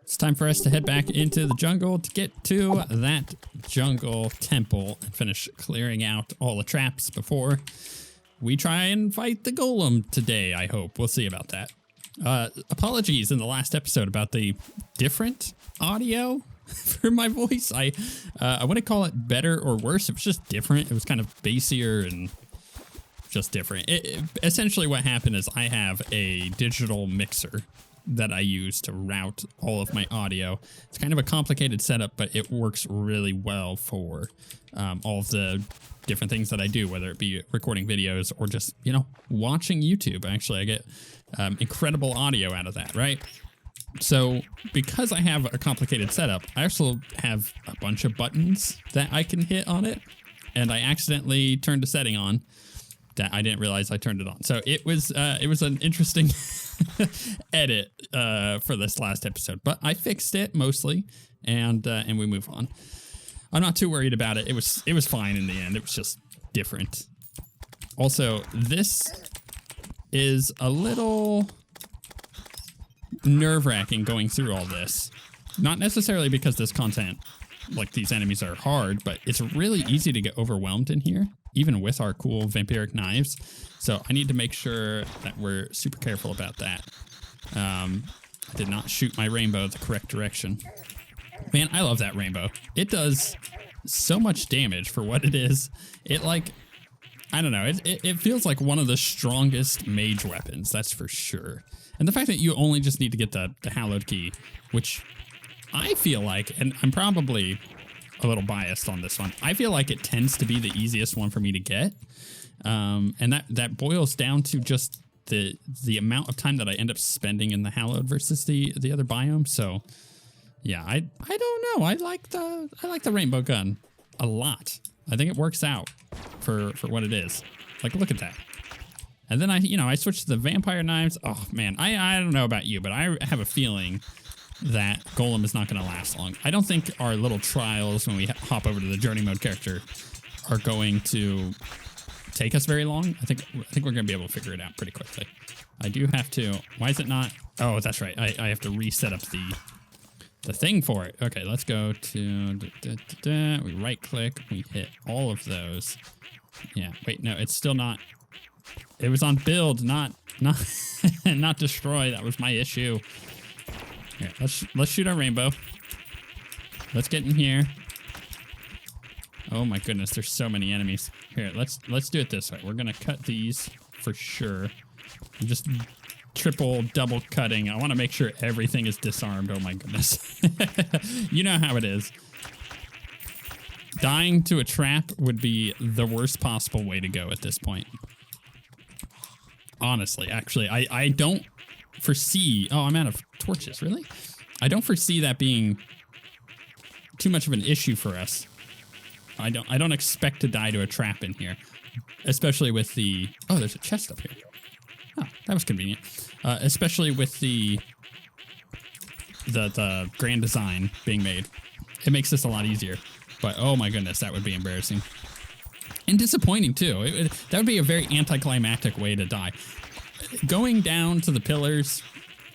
It's time for us to head back into the jungle to get to that jungle temple and finish clearing out all the traps before we try and fight the golem today, I hope. We'll see about that. Apologies in the last episode about the different audio for my voice. I wouldn't call it better or worse. It was just different. It was kind of bassier and just different. Essentially what happened is I have a digital mixer that I use to route all of my audio. It's kind of a complicated setup, but it works really well for all of the different things that I do, whether it be recording videos or just, you know, watching YouTube. Actually, I get incredible audio out of that, right? So because I have a complicated setup, I also have a bunch of buttons that I can hit on it, and I accidentally turned a setting on that I didn't realize I turned it on. So it was an interesting edit for this last episode, but I fixed it mostly, and we move on. I'm not too worried about it. It was fine in the end. It was just different. Also, this is a little nerve-wracking going through all this. Not necessarily because this content, like these enemies are hard, but it's really easy to get overwhelmed in here, even with our cool vampiric knives. So I need to make sure that we're super careful about that. I did not shoot my rainbow the correct direction. Man, I love that rainbow. It does so much damage for what it is. It, like, I don't know, it feels like one of the strongest mage weapons, that's for sure. And the fact that you only just need to get the hallowed key, which I feel like, and I'm probably a little biased on this one, I feel like it tends to be the easiest one for me to get. And that boils down to just the amount of time that I end up spending in the hallowed versus the other biome. So yeah, I don't know. I like the rainbow gun a lot. I think it works out for what it is. Like, look at that. And then I switched to the vampire knives. Oh man, I don't know about you, but I have a feeling that Golem is not going to last long. I don't think our little trials when we hop over to the journey mode character are going to take us very long. I think we're going to be able to figure it out pretty quickly. I do have to. Why is it not? Oh, that's right. I have to reset up the thing for it. Okay, let's go to we right click. We hit all of those. Yeah. Wait, no, it's still not. It was on build, not not destroy. That was my issue. Here, let's shoot our rainbow. Let's get in here. Oh my goodness, there's so many enemies. Here, let's do it this way. We're gonna cut these for sure. I'm just triple, double cutting. I want to make sure everything is disarmed. Oh my goodness. You know how it is. Dying to a trap would be the worst possible way to go at this point. Honestly, actually, I don't foresee... Oh, I'm out of torches, really? I don't foresee that being too much of an issue for us. I don't expect to die to a trap in here, especially with the... Oh, there's a chest up here. Oh, that was convenient. Especially with the grand design being made. It makes this a lot easier. But oh my goodness, that would be embarrassing. And disappointing too. That would be a very anticlimactic way to die. Going down to the pillars,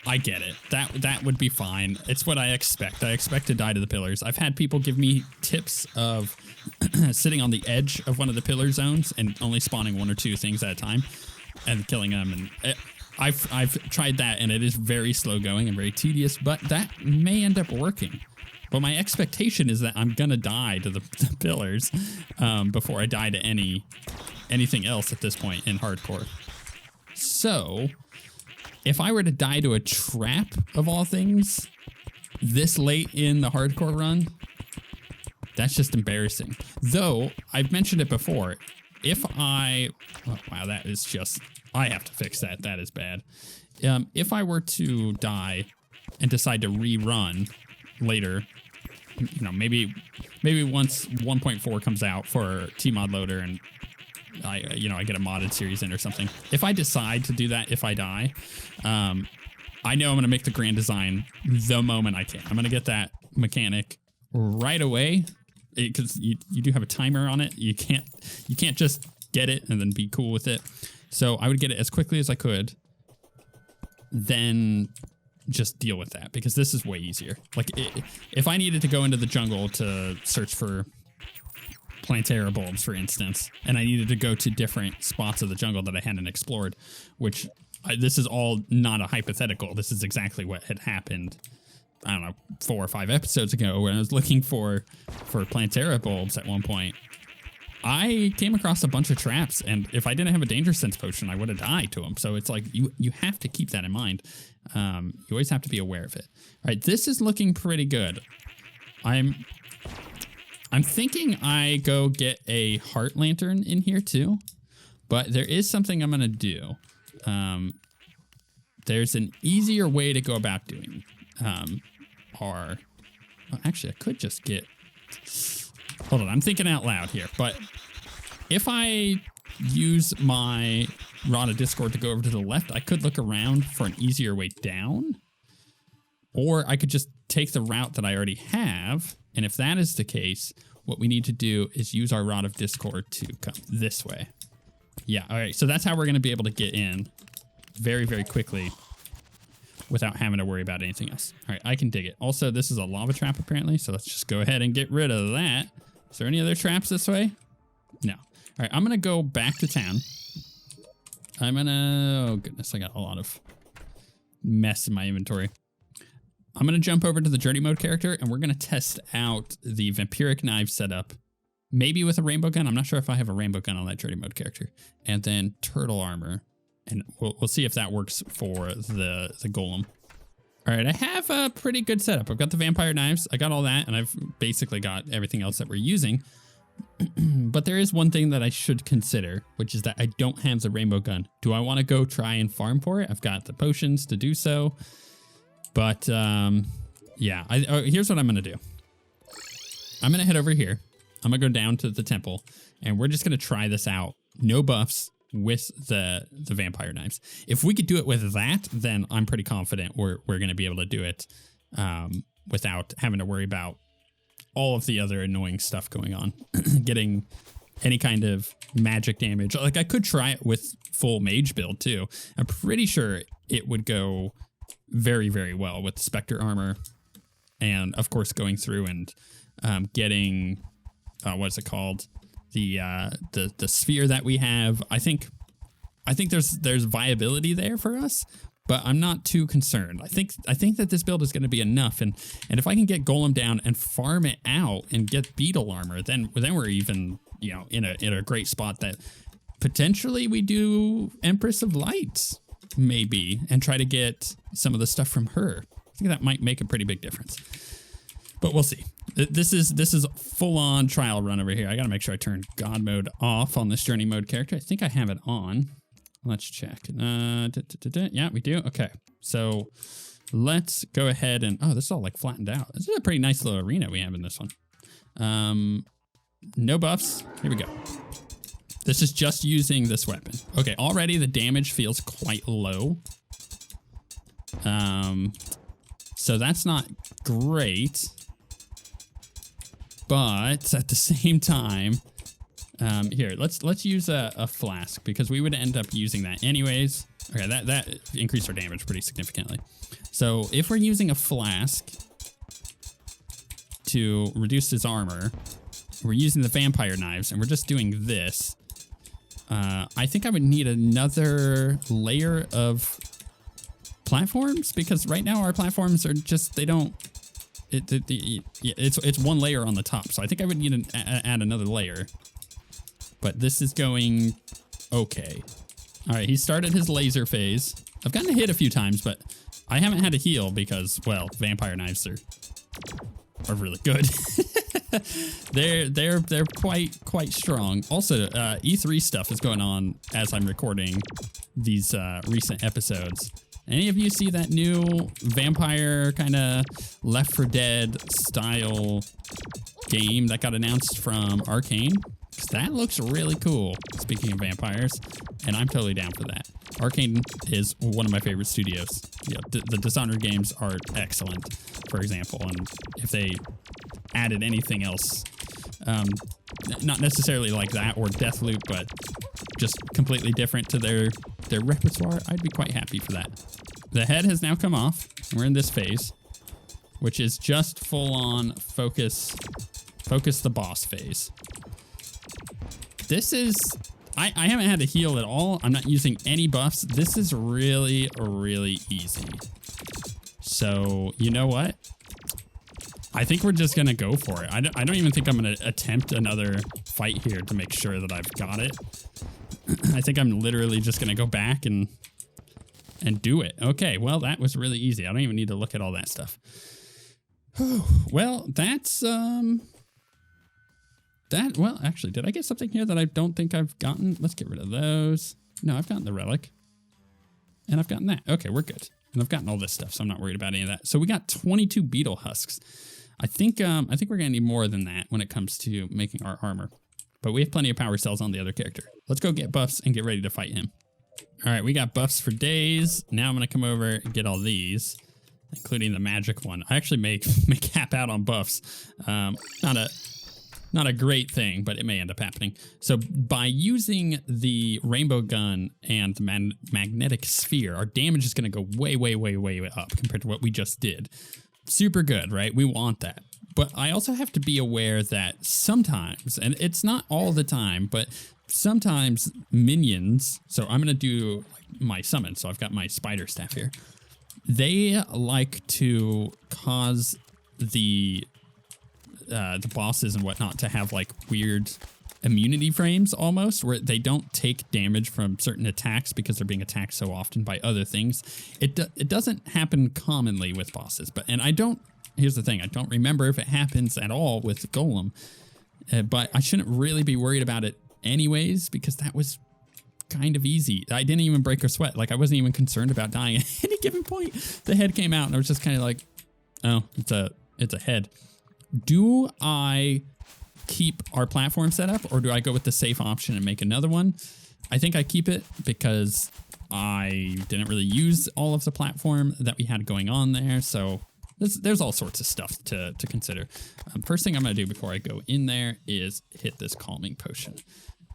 I get it. That would be fine. It's what I expect. I expect to die to the pillars. I've had people give me tips of sitting on the edge of one of the pillar zones and only spawning one or two things at a time and killing them. And I've tried that, and it is very slow going and very tedious, but that may end up working. But my expectation is that I'm gonna die to the pillars before I die to anything else at this point in hardcore. So, if I were to die to a trap of all things this late in the hardcore run, that's just embarrassing. Though I've mentioned it before, if oh wow, that is just, I have to fix that. That is bad. If I were to die and decide to rerun later, you know, maybe once 1.4 comes out for Tmod loader and I get a modded series in or something. If I decide to do that, if I die, I know I'm going to make the grand design the moment I can. I'm going to get that mechanic right away because you do have a timer on it. You can't just get it and then be cool with it. So I would get it as quickly as I could. Then just deal with that because this is way easier. Like if I needed to go into the jungle to search for Plantera bulbs, for instance, and I needed to go to different spots of the jungle that I hadn't explored, which this is all not a hypothetical. This is exactly what had happened, I don't know, 4 or 5 episodes ago when I was looking for Plantera bulbs at one point. I came across a bunch of traps, and if I didn't have a danger sense potion, I would have died to them. So it's like you have to keep that in mind. You always have to be aware of it. All right, this is looking pretty good. I'm thinking I go get a heart lantern in here too, but there is something I'm gonna do. There's an easier way to go about doing well, actually, I could just get. Hold on, I'm thinking out loud here, but if I use my Rod of Discord to go over to the left, I could look around for an easier way down, or I could just take the route that I already have, and if that is the case, what we need to do is use our Rod of Discord to come this way. Yeah, all right, so that's how we're going to be able to get in very, very quickly without having to worry about anything else. All right, I can dig it. Also, this is a lava trap apparently, so let's just go ahead and get rid of that. Is there any other traps this way? No. All right, I'm gonna go back to town. Oh goodness, I got a lot of mess in my inventory. I'm gonna jump over to the journey mode character and we're gonna test out the vampiric knife setup. Maybe with a rainbow gun. I'm not sure if I have a rainbow gun on that journey mode character. And then turtle armor. And we'll see if that works for the golem. All right, I have a pretty good setup. I've got the vampire knives. I got all that, and I've basically got everything else that we're using. But there is one thing that I should consider, which is that I don't have the rainbow gun. Do I want to go try and farm for it? I've got the potions to do so. But, yeah, here's what I'm going to do. I'm going to head over here. I'm going to go down to the temple, and we're just going to try this out. No buffs. With the vampire knives. If we could do it with that, then I'm pretty confident we're going to be able to do it without having to worry about all of the other annoying stuff going on. Getting any kind of magic damage. Like I could try it with full mage build too. I'm pretty sure it would go very, very well with the Spectre armor. And of course going through and getting, what's it called? The sphere that we have. I think there's viability there for us, but I'm not too concerned. I think that this build is going to be enough, and if I can get Golem down and farm it out and get beetle armor, then we're even in a great spot that potentially we do Empress of Light maybe and try to get some of the stuff from her. I think that might make a pretty big difference. But we'll see. This is full on trial run over here. I got to make sure I turn God mode off on this journey mode character. I think I have it on. Let's check. Yeah, we do. Okay. So let's go ahead and, this is all like flattened out. This is a pretty nice little arena we have in this one. No buffs. Here we go. This is just using this weapon. Okay. Already the damage feels quite low. So that's not great. But at the same time, here, let's use a flask because we would end up using that anyways. Okay, that increased our damage pretty significantly. So if we're using a flask to reduce his armor, we're using the vampire knives and we're just doing this. I think I would need another layer of platforms because right now our platforms are just, they don't, it's one layer on the top, so I think I would need to add another layer. But this is going okay. All right, he started his laser phase. I've gotten hit a few times, but I haven't had to heal because, well, vampire knives are really good. they're quite strong. Also, E3 stuff is going on as I'm recording these recent episodes. Any of you see that new vampire kind of Left 4 Dead style game that got announced from Arcane? Because that looks really cool, speaking of vampires, and I'm totally down for that. Arcane is one of my favorite studios. Yeah, the Dishonored games are excellent, for example, and if they added anything else, not necessarily like that or Deathloop, but just completely different to their repertoire, I'd be quite happy for that. The head has now come off. And we're in this phase, which is just full on focus the boss phase. This is, I haven't had to heal at all. I'm not using any buffs. This is really, really easy. So, you know what? I think we're just going to go for it. I don't even think I'm going to attempt another fight here to make sure that I've got it. I think I'm literally just going to go back and do it. Okay, well, that was really easy. I don't even need to look at all that stuff. Well, that's, well, actually, did I get something here that I don't think I've gotten? Let's get rid of those. No, I've gotten the relic. And I've gotten that. Okay, we're good. And I've gotten all this stuff, so I'm not worried about any of that. So we got 22 beetle husks. I think we're gonna need more than that when it comes to making our armor. But we have plenty of power cells on the other character. Let's go get buffs and get ready to fight him. All right, we got buffs for days. Now I'm gonna come over and get all these, including the magic one. I actually may cap out on buffs. Not a great thing, but it may end up happening. So by using the rainbow gun and the magnetic sphere, our damage is going to go way, way, way, way up compared to what we just did. Super good, right? We want that. But I also have to be aware that sometimes, and it's not all the time, but sometimes minions, so I'm going to do my summon. So I've got my spider staff here. They like to cause the bosses and whatnot to have like weird immunity frames almost, where they don't take damage from certain attacks because they're being attacked so often by other things. It doesn't happen commonly with bosses, here's the thing, I don't remember if it happens at all with Golem, but I shouldn't really be worried about it anyways, because that was kind of easy. I didn't even break or sweat. Like, I wasn't even concerned about dying at any given point. The head came out and I was just kind of like, oh, it's a head. Do I keep our platform set up, or do I go with the safe option and make another one? I think I keep it because I didn't really use all of the platform that we had going on there. So there's all sorts of stuff to consider. First thing I'm going to do before I go in there is hit this calming potion.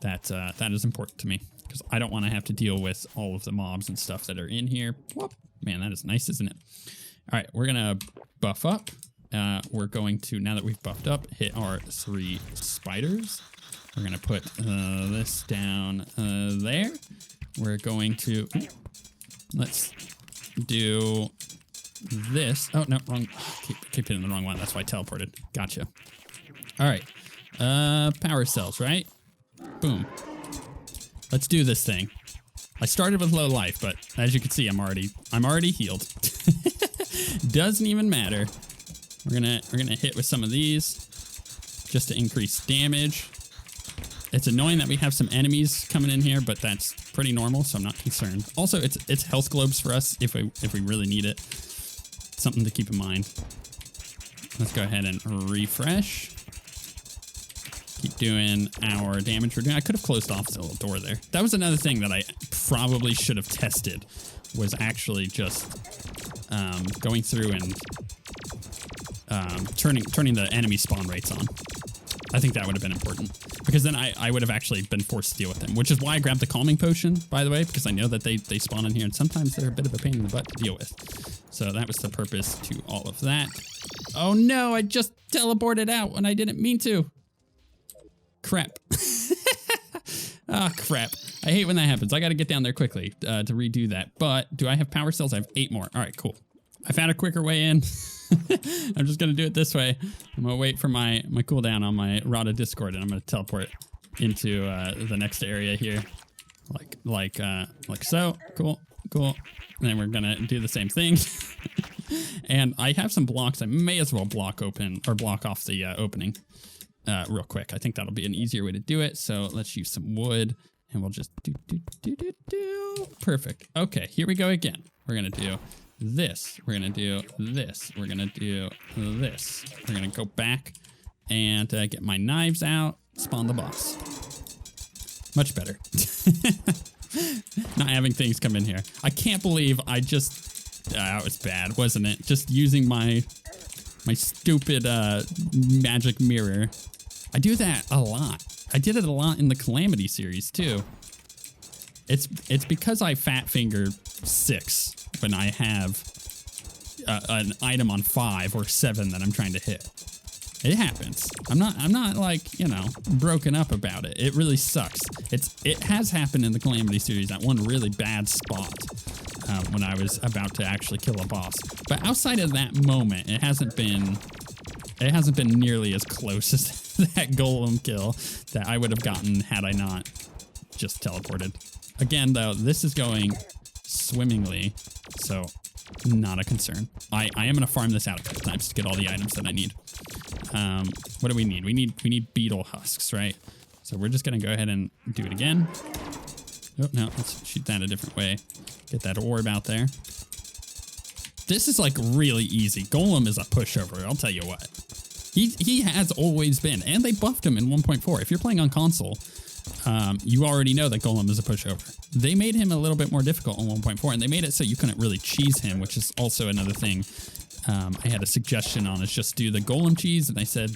That is important to me because I don't want to have to deal with all of the mobs and stuff that are in here. Whoop. Man, that is nice, isn't it? All right, we're going to buff up. We're going to, now that we've buffed up, hit our 3 spiders. We're going to put this down there. We're going to, let's do this. Oh, no, wrong. Keep hitting the wrong one. That's why I teleported. Gotcha. All right. Power cells, right? Boom. Let's do this thing. I started with low life, but as you can see, I'm already healed. Doesn't even matter. We're gonna hit with some of these just to increase damage. It's annoying that we have some enemies coming in here, but that's pretty normal, so I'm not concerned. Also, it's health globes for us if we really need it. Something to keep in mind. Let's go ahead and refresh. Keep doing our damage we're doing. I could have closed off the little door there. That was another thing that I probably should have tested, was actually just going through and turning the enemy spawn rates on. I think that would have been important, because then I would have actually been forced to deal with them, which is why I grabbed the calming potion, by the way, because I know that they spawn in here and sometimes they're a bit of a pain in the butt to deal with. So that was the purpose to all of that. Oh no, I just teleported out when I didn't mean to. Crap. Ah, crap. I hate when that happens. I got to get down there quickly to redo that. But do I have power cells? I have 8 more. All right, cool. I found a quicker way in. I'm just going to do it this way. I'm going to wait for my cooldown on my Rod of Discord, and I'm going to teleport into the next area here. Like so. Cool. And then we're going to do the same thing. And I have some blocks. I may as well block off the opening real quick. I think that'll be an easier way to do it. So let's use some wood, and we'll just do. Perfect. Okay, here we go again. We're going to do this. We're going to do this. We're going to do this. We're going to go back and get my knives out, spawn the boss. Much better. Not having things come in here. I can't believe I just... that was bad, wasn't it? Just using my stupid magic mirror. I do that a lot. I did it a lot in the Calamity series, too. It's because I fat finger 6 when I have an item on 5 or 7 that I'm trying to hit. It happens. I'm not like, you know, broken up about it. It really sucks. It has happened in the Calamity series at one really bad spot when I was about to actually kill a boss. But outside of that moment, it hasn't been nearly as close as that Golem kill that I would have gotten had I not just teleported. Again, though, this is going swimmingly, so not a concern. I am going to farm this out a couple times to get all the items that I need. What do we need? We need beetle husks, right? So we're just going to go ahead and do it again. Oh, no, let's shoot that a different way. Get that orb out there. This is like really easy. Golem is a pushover, I'll tell you what. He has always been, and they buffed him in 1.4. If you're playing on console, you already know that Golem is a pushover. They made him a little bit more difficult on 1.4, and they made it so you couldn't really cheese him, which is also another thing I had a suggestion on, is just do the Golem cheese, and I said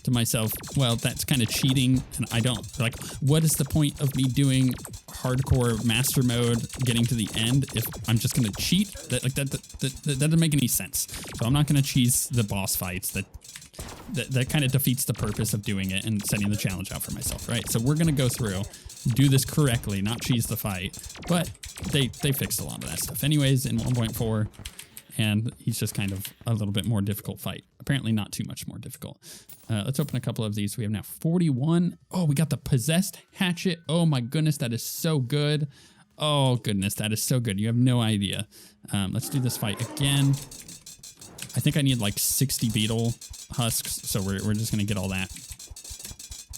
to myself, well, that's kind of cheating, and I don't, like, what is the point of me doing hardcore master mode getting to the end if I'm just going to cheat? That doesn't make any sense. So I'm not going to cheese the boss fights. That kind of defeats the purpose of doing it and setting the challenge out for myself, right? So we're going to go through, do this correctly, not cheese the fight, but they fixed a lot of that stuff anyways in 1.4, and he's just kind of a little bit more difficult fight. Apparently not too much more difficult. Let's open a couple of these. We have now 41. Oh, we got the possessed hatchet. Oh my goodness, that is so good. Oh goodness, that is so good. You have no idea. Let's do this fight again. I think I need like 60 beetle husks, so we're just gonna get all that.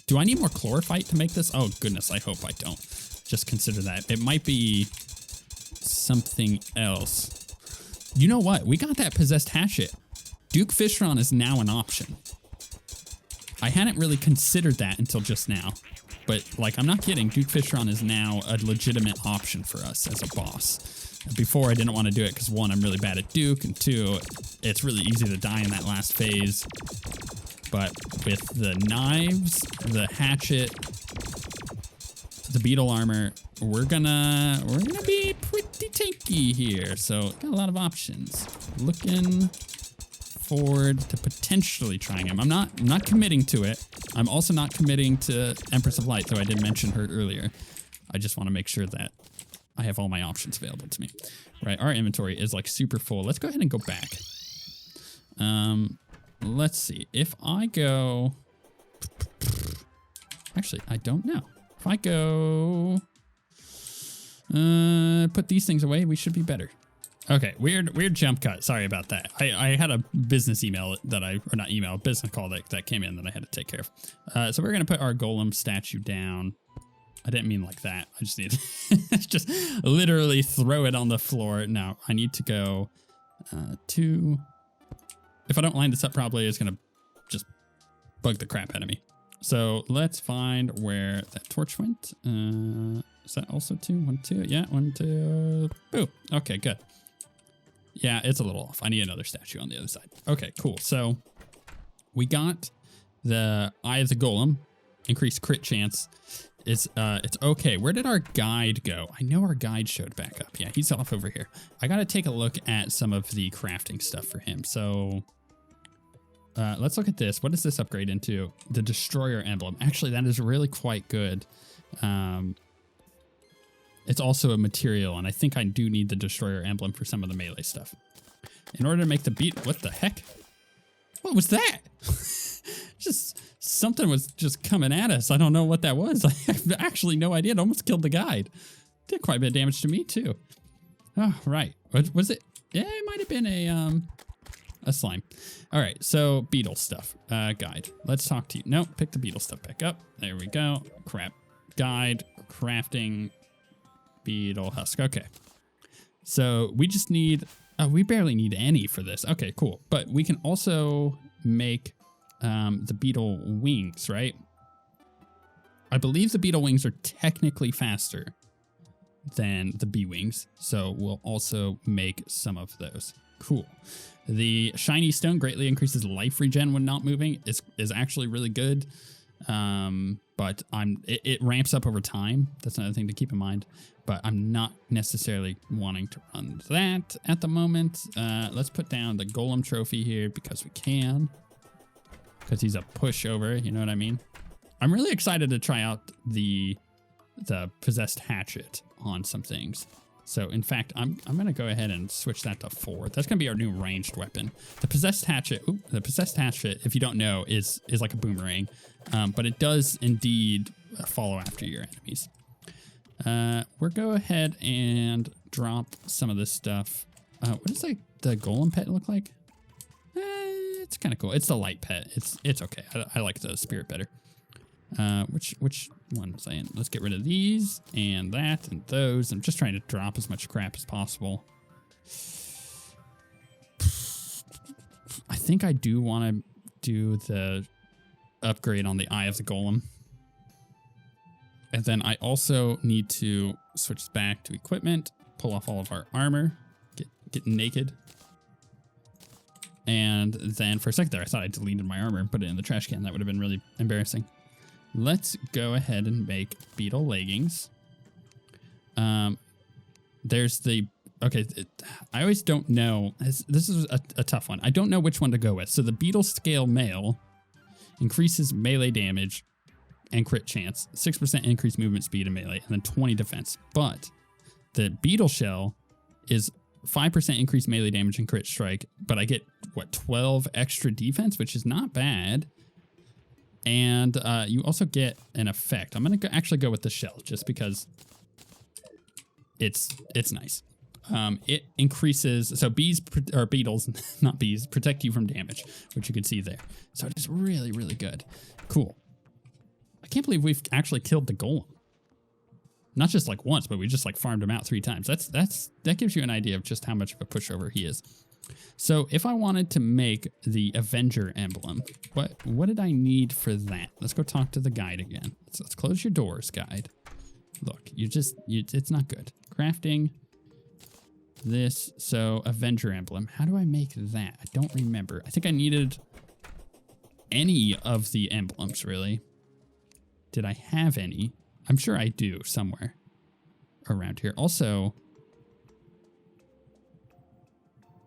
Do I need more chlorophyte to make this? Oh goodness, I hope I don't. Just consider that. It might be something else. You know what? We got that possessed hatchet. Duke Fishron is now an option. I hadn't really considered that until just now. But, like, I'm not kidding. Duke Fishron is now a legitimate option for us as a boss. Before, I didn't want to do it because, 1, I'm really bad at Duke, and 2, it's really easy to die in that last phase. But with the knives, the hatchet, the beetle armor, we're gonna be pretty tanky here. So got a lot of options. Looking forward to potentially trying him. I'm not committing to it. I'm also not committing to Empress of Light, though I did mention her earlier. I just want to make sure that I have all my options available to me. Right, our inventory is like super full. Let's go ahead and go back. Let's see. If I go... Actually, I don't know. If I go... put these things away, we should be better. Okay, weird jump cut. Sorry about that. I had a business email that or not email, business call that came in that I had to take care of. So we're going to put our golem statue down. I didn't mean like that. I just need to just literally throw it on the floor. No, I need to go to... If I don't line this up properly, it's going to just bug the crap out of me. So let's find where that torch went. Is that also 2? 1, 2? Yeah, 1, 2. Boo. Okay, good. Yeah, it's a little off. I need another statue on the other side. Okay, cool. So we got the Eye of the Golem, increased crit chance. It's okay. Where did our guide go? I know our guide showed back up. Yeah, he's off over here. I got to take a look at some of the crafting stuff for him. So let's look at this. What does this upgrade into? The Destroyer emblem. Actually, that is really quite good. It's also a material, and I think I do need the Destroyer emblem for some of the melee stuff. In order to make the beat... What the heck? What was that? Just... Something was just coming at us. I don't know what that was. I have actually no idea. It almost killed the guide. Did quite a bit of damage to me, too. Oh, right. What was it? Yeah, it might have been a slime. All right, so beetle stuff. Guide. Let's talk to you. Nope, pick the beetle stuff back up. There we go. Crap. Guide. Crafting. Beetle husk. Okay. So we just need... we barely need any for this. Okay, cool. But we can also make... the beetle wings, right? I believe the beetle wings are technically faster than the bee wings, so we'll also make some of those. Cool. The shiny stone greatly increases life regen when not moving. Is actually really good. But it ramps up over time. That's another thing to keep in mind. But I'm not necessarily wanting to run that at the moment. Let's put down the Golem trophy here because we can. Because he's a pushover, you know what I mean? I'm really excited to try out the possessed hatchet on some things. So in fact, I'm gonna go ahead and switch that to 4. That's gonna be our new ranged weapon. The possessed hatchet, if you don't know, is like a boomerang, but it does indeed follow after your enemies. We'll go ahead and drop some of this stuff. What does the golem pet look like? It's kind of cool. It's the light pet. It's okay. I like the spirit better. Which one was I in? Let's get rid of these and that and those. I'm just trying to drop as much crap as possible. I think I do want to do the upgrade on the Eye of the Golem. And then I also need to switch back to equipment, pull off all of our armor, get naked. And then for a second there, I thought I deleted my armor and put it in the trash can. That would have been really embarrassing. Let's go ahead and make beetle leggings. There's the... Okay, I always don't know. This is a tough one. I don't know which one to go with. So the beetle scale mail increases melee damage and crit chance, 6% increased movement speed in melee, and then 20 defense. But the beetle shell is 5% increased melee damage and crit strike, but I get, what, 12 extra defense, which is not bad. And you also get an effect. I'm going to actually go with the shell just because it's nice. It increases, so beetles, not bees, protect you from damage, which you can see there. So it is really, really good. Cool. I can't believe we've actually killed the golem. Not just like once, but we just like farmed him out 3 times. That gives you an idea of just how much of a pushover he is. So if I wanted to make the Avenger emblem, what did I need for that? Let's go talk to the guide again. So let's close your doors, guide. Look, it's not good. Crafting this, so Avenger emblem. How do I make that? I don't remember. I think I needed any of the emblems, really. Did I have any? I'm sure I do somewhere around here. Also,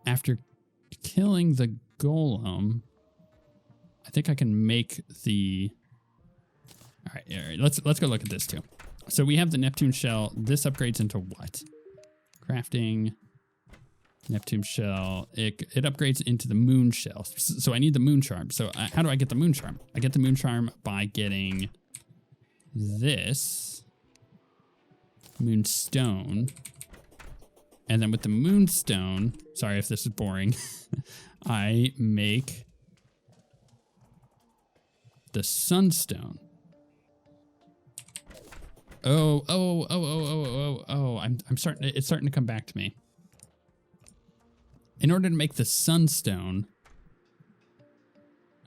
after killing the golem, I think I can make the... All right, let's go look at this too. So we have the Neptune shell. This upgrades into what? Crafting Neptune shell. It upgrades into the moon shell. So I need the moon charm. So how do I get the moon charm? I get the moon charm by getting this moonstone. And then with the moonstone, sorry if this is boring, I make the sunstone. I'm starting. It's starting to come back to me. In order to make the sunstone,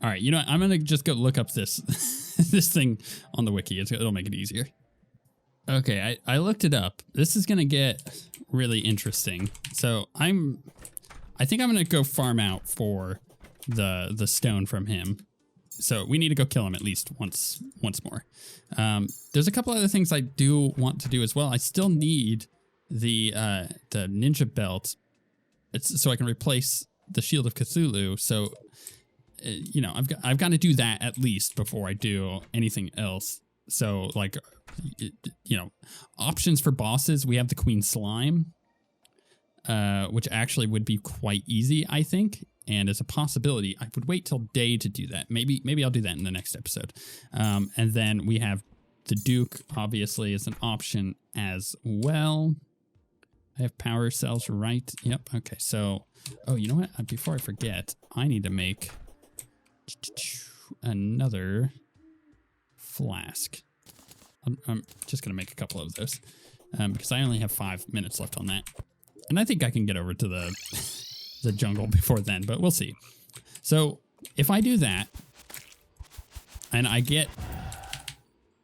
all right. You know what? I'm gonna just go look up this this thing on the wiki. It'll make it easier. Okay, I looked it up. This is gonna get really interesting. So I think I'm gonna go farm out for the stone from him. So we need to go kill him at least once more. There's a couple other things I do want to do as well. I still need the ninja belt, so I can replace the Shield of Cthulhu. So you know, I've got to do that at least before I do anything else. So like, you know, options for bosses. We have the Queen Slime, which actually would be quite easy, I think. And as a possibility, I would wait till day to do that. Maybe I'll do that in the next episode. And then we have the Duke, obviously, as an option as well. I have power cells, right? Yep. Okay. So, oh, you know what? Before I forget, I need to make another flask. I'm just going to make a couple of those because I only have 5 minutes left on that. And I think I can get over to the jungle before then, but we'll see. So if I do that and I get,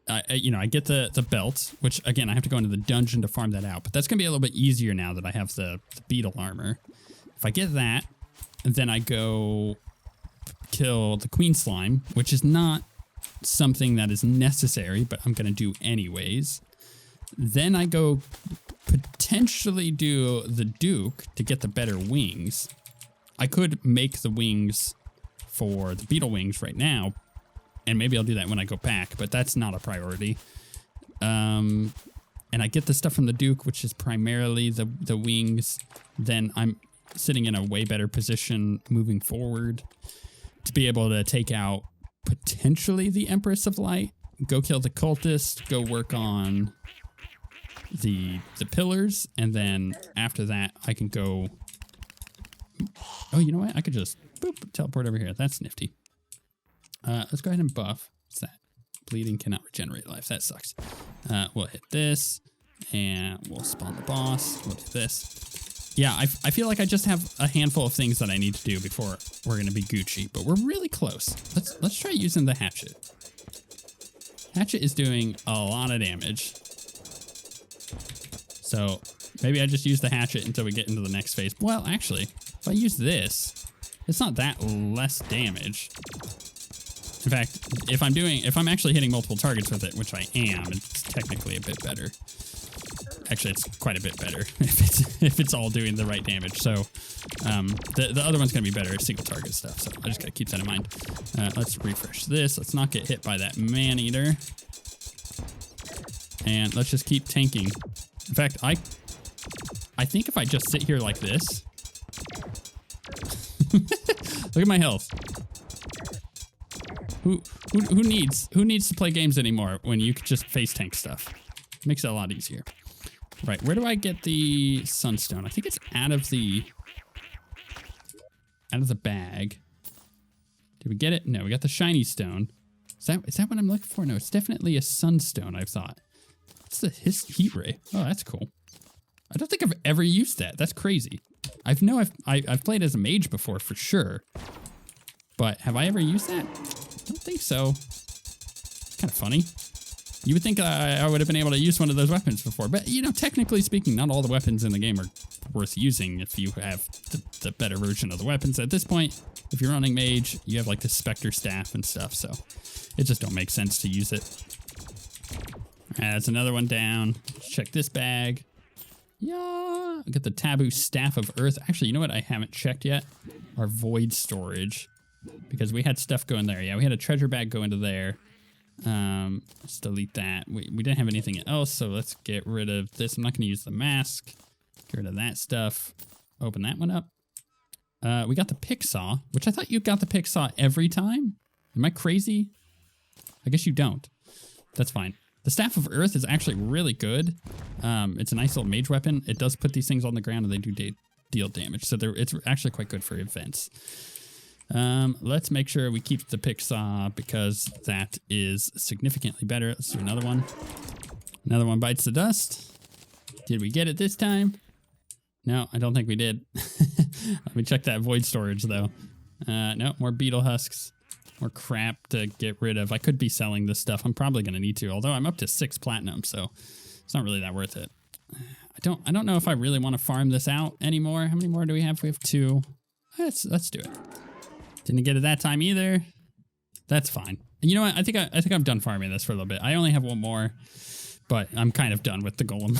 I get the belt, which again, I have to go into the dungeon to farm that out, but that's going to be a little bit easier now that I have the beetle armor. If I get that, then I go kill the Queen Slime, which is not not something that is necessary, but I'm going to do anyways. Then I go potentially do the Duke to get the better wings. I could make the wings for the beetle wings right now, and maybe I'll do that when I go back, but that's not a priority. And I get the stuff from the Duke, which is primarily the wings. Then I'm sitting in a way better position moving forward to be able to take out potentially the Empress of Light, go kill the cultist, go work on the pillars, and then after that I can go... Oh, you know what? I could just boop, teleport over here. That's nifty. Let's go ahead and buff. What's that? Bleeding cannot regenerate life. That sucks. We'll hit this, and we'll spawn the boss. We'll do this. Yeah, I feel like I just have a handful of things that I need to do before we're going to be Gucci, but we're really close. Let's try using the hatchet. Hatchet is doing a lot of damage. So maybe I just use the hatchet until we get into the next phase. Well, actually, if I use this, it's not that less damage. In fact, if I'm actually hitting multiple targets with it, which I am, it's technically a bit better. Actually, it's quite a bit better if it's all doing the right damage. So the other one's gonna be better at single target stuff. So I just gotta keep that in mind. Let's refresh this. Let's not get hit by that man eater. And let's just keep tanking. In fact, I think if I just sit here like this, look at my health. Who needs to play games anymore when you could just face tank stuff? Makes it a lot easier. Right, where do I get the sunstone? I think it's out of the bag. Did we get it? No, we got the shiny stone. Is that what I'm looking for? No, it's definitely a sunstone, I thought. What's the heat ray? Oh, that's cool. I don't think I've ever used that. That's crazy. I've played as a mage before for sure, but have I ever used that? I don't think so. It's kind of funny. You would think I would have been able to use one of those weapons before, but you know, technically speaking, not all the weapons in the game are worth using if you have the better version of the weapons. At this point, if you're running mage, you have like the Spectre staff and stuff, so it just don't make sense to use it. All right, that's another one down. Let's check this bag. Yeah, get the taboo staff of earth. Actually, you know what I haven't checked yet? Our void storage, because we had stuff go in there. Yeah, we had a treasure bag go into there. Let's delete that. We didn't have anything else, so let's get rid of this. I'm not going to use the mask. Get rid of that stuff. Open that one up. We got the pick saw, which I thought you got the pick saw every time. Am I crazy? I guess you don't. That's fine. The Staff of Earth is actually really good. It's a nice little mage weapon. It does put these things on the ground and they do deal damage. So it's actually quite good for events. Let's make sure we keep the pick saw because that is significantly better. Let's do another one. Another one bites the dust. Did we get it this time? No, I don't think we did. Let me check that void storage though. No, more beetle husks. More crap to get rid of. I could be selling this stuff. I'm probably going to need to, although I'm up to 6 platinum, so it's not really that worth it. I don't know if I really want to farm this out anymore. How many more do we have? We have 2. Let's do it. Didn't get it that time either. That's fine. And you know what? I think I'm done farming this for a little bit. I only have 1 more, but I'm kind of done with the golem.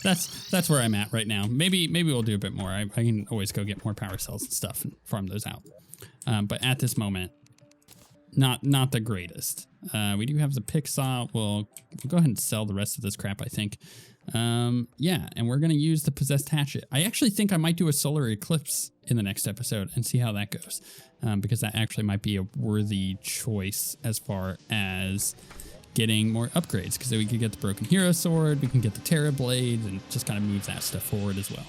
That's where I'm at right now. Maybe we'll do a bit more. I can always go get more power cells and stuff and farm those out. But at this moment, not the greatest. We do have the pick saw. We'll go ahead and sell the rest of this crap, I think. Yeah, and we're going to use the possessed hatchet. I actually think I might do a solar eclipse in the next episode and see how that goes. Because that actually might be a worthy choice as far as getting more upgrades. Because then we could get the broken hero sword, we can get the Terra blade, and just kind of move that stuff forward as well.